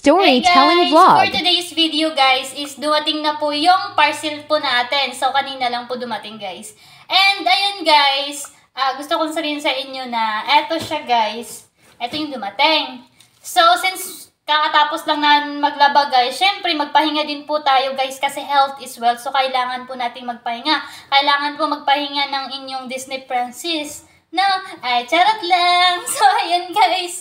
storytelling hey guys, vlog. for today's video guys is dumating na po yung parcel po natin. So kanina lang po dumating guys. And ayun guys, gusto kong sabihin sa inyo na eto siya guys. Eto yung dumating. So since kakatapos lang na maglaba guys, syempre magpahinga din po tayo guys kasi health is wealth. So kailangan po nating magpahinga. Kailangan po magpahinga ng inyong Disney princess. No, ay charot lang. So ayun guys,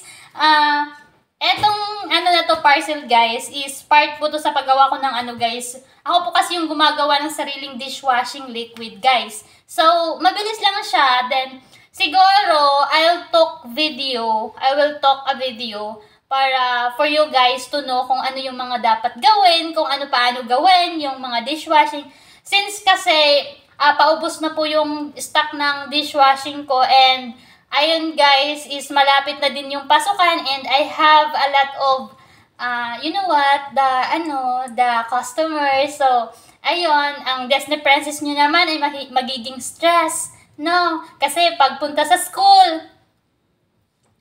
etong na to parcel guys is part po to sa paggawa ko ng guys. Ako po kasi yung gumagawa ng sariling dishwashing liquid guys. So mabilis lang siya. Then siguro I will talk a video para for you guys to know kung ano yung mga dapat gawin, kung paano gawin yung mga dishwashing. Since kasi paubos na po yung stock ng dishwashing ko and ayun guys, is malapit na din yung pasukan and I have a lot of, you know what, the customers. So, ayun, ang Disney princess nyo naman ay magiging stress. No, kasi pagpunta sa school,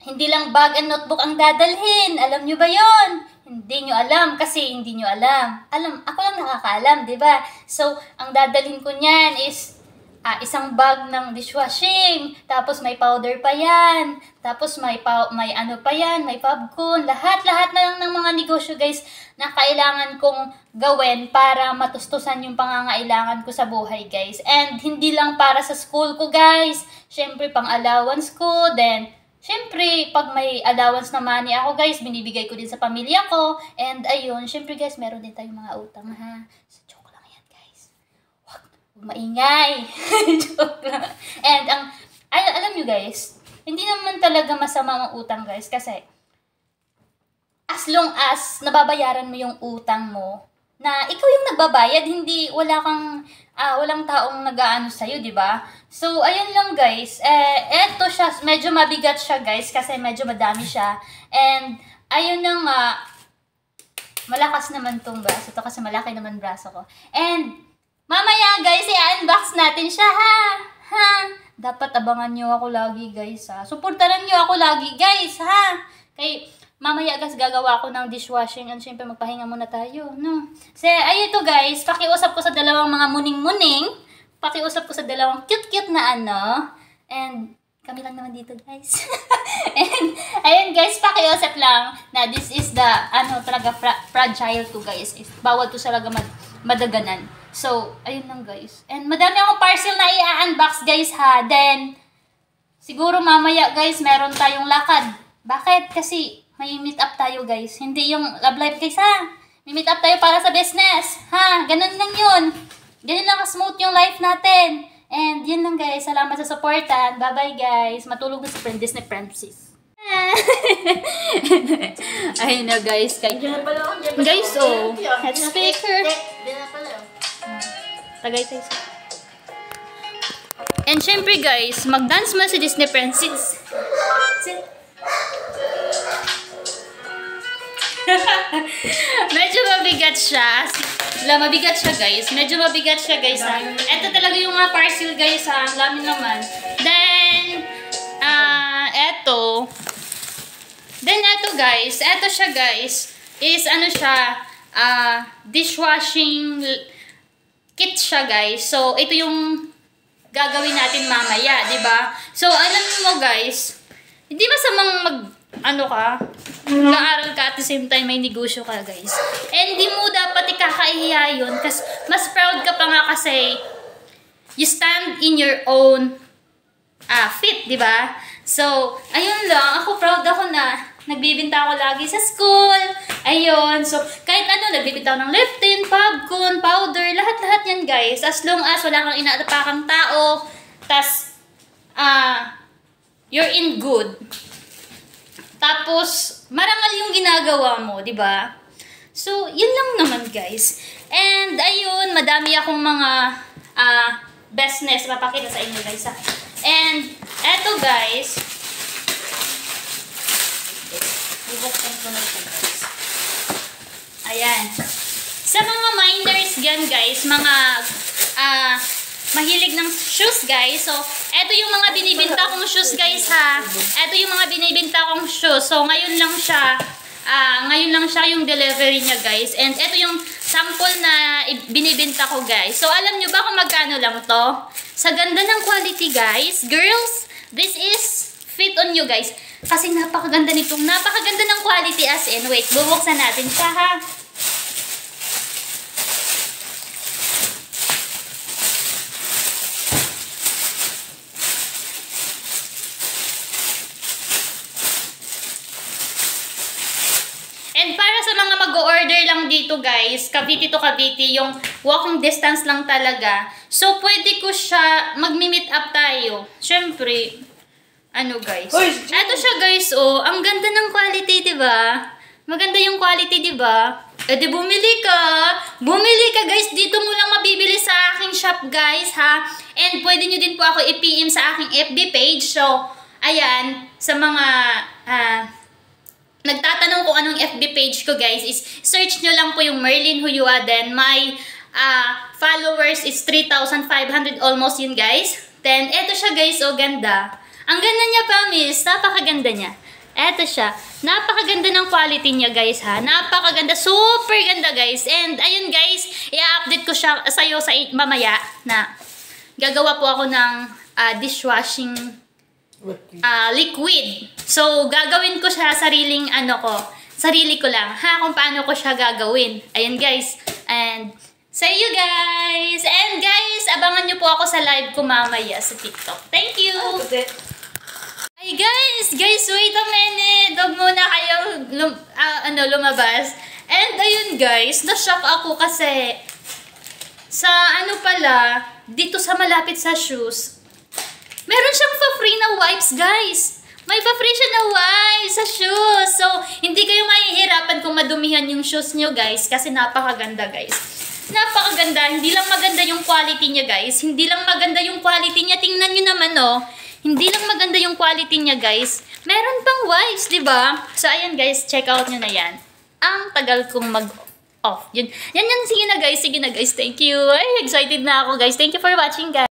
hindi lang bag and notebook ang dadalhin. Alam nyo ba yon? Hindi nyo alam kasi hindi nyo alam. Ako lang nakakaalam, di ba? So, ang dadalhin ko niyan is isang bag ng dishwashing, tapos may powder pa yan, tapos may ano pa yan, may popcorn, lahat na lang ng mga negosyo guys na kailangan kong gawin para matustusan yung pangangailangan ko sa buhay guys. And hindi lang para sa school ko guys, syempre pang allowance ko, then syempre pag may allowance na money ako guys, binibigay ko din sa pamilya ko, and ayun, syempre guys, meron din tayong mga utang ha. Maingay. Joke lang. And alam nyo guys, hindi naman talaga masama ang utang guys kasi as long as nababayaran mo yung utang mo, na ikaw yung nagbabayad, hindi walang taong nag-aano sa'yo, di ba? So, ayun lang guys. Eto siya, medyo mabigat siya guys kasi medyo madami siya. And ayun na nga, malakas naman tong braso to kasi malaki naman braso ko. And mamaya guys, i-unbox natin siya ha. Dapat abangan nyo ako lagi guys ha. Suportahan nyo ako lagi guys ha. Kay mamaya guys gagawa ako ng dishwashing and syempre magpahinga muna tayo, no. So ay ito guys, pakiusap ko sa dalawang mga muning-muning. Pakiusap ko sa dalawang cute-cute na and kami lang naman dito guys. And ayun guys, pakiusap lang na this is the talaga fragile to guys. Bawal to talaga madaganan. So, ayun lang guys. And madami akong parcel na i-unbox guys ha. Then, siguro mamaya guys, meron tayong lakad. Bakit? Kasi may meet up tayo guys. Hindi yung love life guys ha. May meet up tayo para sa business. Ha? Ganun lang yun. Ganun lang ka-smooth yung life natin. And yun lang guys. Salamat sa supportan. Bye-bye guys. Matulog na si Disney princess. Ayun na guys. Guys, oh. Head speaker. Tagay tayo sa. And syempre guys, mag-dance mo si Disney princess. Medyo mabigat siya. Mabigat siya guys. Medyo mabigat siya guys ha. Ito talaga yung mga parcel guys ha. Ang dami naman. Then, eto guys. Eto siya guys. Is siya. Dishwashing kit siya guys. So, ito yung gagawin natin mamaya, di ba? So, alam mo guys, hindi masamang mag-aaral ka at the same time may negosyo ka guys. And hindi mo dapat ikakahiya yun kasi mas proud ka pa nga kasi you stand in your own feet, di ba? So, ayun lang. Ako proud ako na nagbibinta ako lagi sa school. Ayun. So, kahit nagbibinta ako ng Lipton, popcorn, powder, lahat-lahat yan guys. As long as wala kang inaatapakang tao, tas, you're in good. Tapos, marangal yung ginagawa mo, di ba? So, yun lang naman guys. And, ayun, madami akong mga, business. Mapakita sa inyo guys ha. And, eto guys, bubuksan ko na ito guys. Ayan. Sa mga minors yan guys, mga mahilig ng shoes guys. So, eto yung mga binibenta kong shoes guys ha. Eto yung mga binibenta kong shoes. So, ngayon lang siya Ngayon lang siya yung delivery niya, guys. And ito yung sample na binibenta ko, guys. So, alam nyo ba kung magkano lang to? Sa ganda ng quality, guys. Girls, this is fit on you, guys. Kasi napakaganda nitong, napakaganda ng quality as in. Wait, bubuksan natin siya, ha? And para sa mga mag-order lang dito, guys, Cavite to Cavite, yung walking distance lang talaga. So, pwede ko siya, mag-meet up tayo. Siyempre, ano guys? Eto siya, guys, oh. Ang ganda ng quality, diba? Maganda yung quality, diba? Eh, di bumili ka. Bumili ka, guys. Dito mo lang mabibili sa aking shop, guys, ha? And pwede nyo din po ako i-PM sa aking FB page. So, ayan, sa mga, nagtatanong kung anong FB page ko, guys, is search nyo lang po yung Merlin Huyuaden. My followers is 3,500 almost yun, guys. Then, eto siya, guys, oh, ganda. Ang ganda niya, promise. Napakaganda niya. Eto siya. Napakaganda ng quality niya, guys, ha. Napakaganda. Super ganda, guys. And, ayun, guys, i-update ko siya sa'yo sa mamaya na gagawa po ako ng dishwashing liquid. So, gagawin ko siya sarili ko lang, ha, kung paano ko siya gagawin. Ayun, guys. And, see you, guys. And, guys, abangan nyo po ako sa live ko mamaya sa TikTok. Thank you. Ay, guys, wait a minute. Huwag muna kayo lumabas. And, ayun, guys, na-shock ako kasi sa pala, dito sa malapit sa shoes, meron siyang pa-free na wipes, guys. May pa-free siya na wipes sa shoes. So, hindi kayo mahihirapan kung madumihan yung shoes nyo, guys. Kasi napakaganda, guys. Napakaganda. Hindi lang maganda yung quality niya, guys. Hindi lang maganda yung quality niya. Tingnan nyo naman, oh. Hindi lang maganda yung quality niya, guys. Meron pang wipes, diba? So, ayan, guys. Check out nyo na yan. Ang tagal kong mag-off. Yan. Sige na, guys. Thank you. Ay, excited na ako, guys. Thank you for watching, guys.